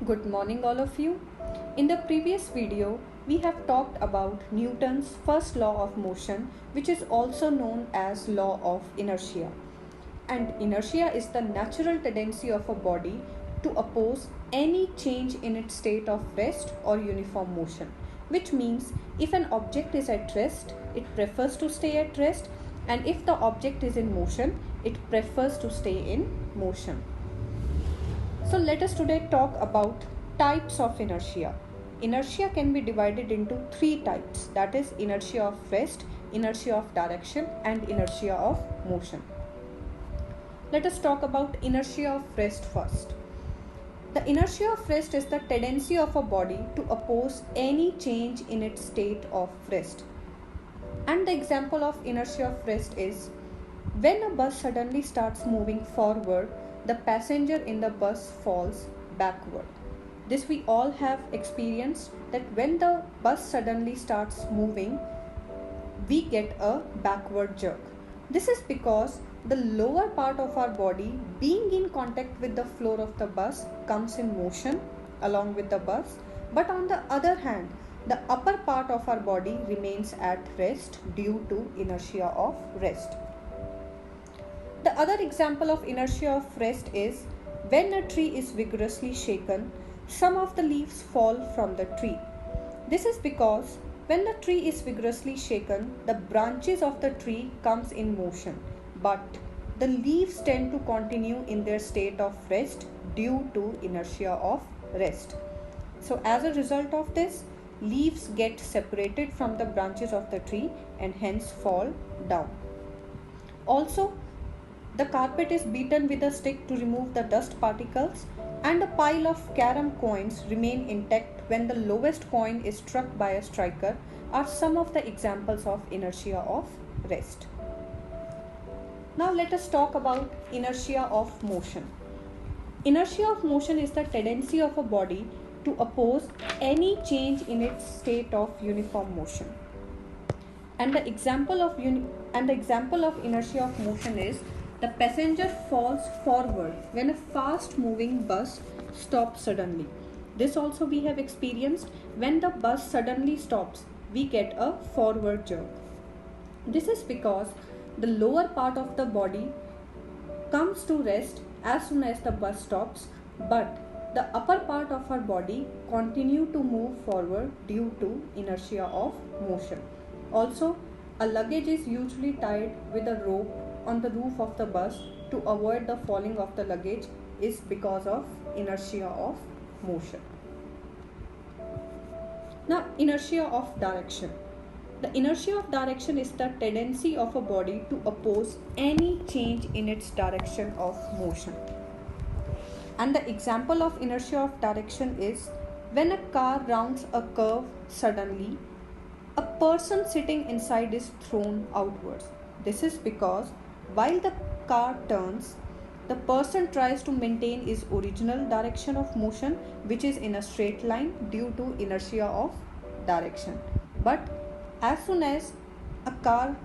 Good morning all of you. In the previous video, we have talked about Newton's first law of motion, which is also known as law of inertia. And inertia is the natural tendency of a body to oppose any change in its state of rest or uniform motion, which means if an object is at rest, it prefers to stay at rest, and if the object is in motion, it prefers to stay in motion. So let us today talk about types of inertia. Inertia can be divided into three types, that is inertia of rest, inertia of direction and inertia of motion. Let us talk about inertia of rest first. The inertia of rest is the tendency of a body to oppose any change in its state of rest. And the example of inertia of rest is when a bus suddenly starts moving forward, the passenger in the bus falls backward. This we all have experienced, that when the bus suddenly starts moving, we get a backward jerk. This is because the lower part of our body, being in contact with the floor of the bus, comes in motion along with the bus, but on the other hand, the upper part of our body remains at rest due to inertia of rest. The other example of inertia of rest is when a tree is vigorously shaken, some of the leaves fall from the tree. This is because when the tree is vigorously shaken, the branches of the tree comes in motion, but the leaves tend to continue in their state of rest due to inertia of rest. So as a result of this, leaves get separated from the branches of the tree and hence fall down. Also, the carpet is beaten with a stick to remove the dust particles, and a pile of carom coins remain intact when the lowest coin is struck by a striker are some of the examples of inertia of rest. Now let us talk about inertia of motion. Inertia of motion is the tendency of a body to oppose any change in its state of uniform motion. And the example of inertia of motion is the passenger falls forward when a fast moving bus stops suddenly. This also we have experienced. When the bus suddenly stops, we get a forward jerk. This is because the lower part of the body comes to rest as soon as the bus stops, but the upper part of our body continue to move forward due to inertia of motion. Also, a luggage is usually tied with a rope on the roof of the bus to avoid the falling of the luggage is because of inertia of motion. Now, inertia of direction. The inertia of direction is the tendency of a body to oppose any change in its direction of motion. And the example of inertia of direction is when a car rounds a curve suddenly, a person sitting inside is thrown outwards. This is because while the car turns, the person tries to maintain his original direction of motion, which is in a straight line due to inertia of direction. But as soon as a car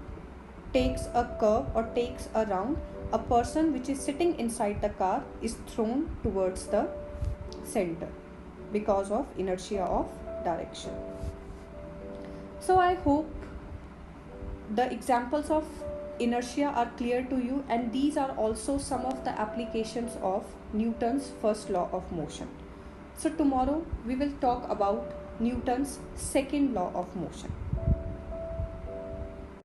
takes a curve or takes a round, a person which is sitting inside the car is thrown towards the center because of inertia of direction. So I hope the examples of inertia are clear to you, and these are also some of the applications of Newton's first law of motion. So tomorrow we will talk about Newton's second law of motion.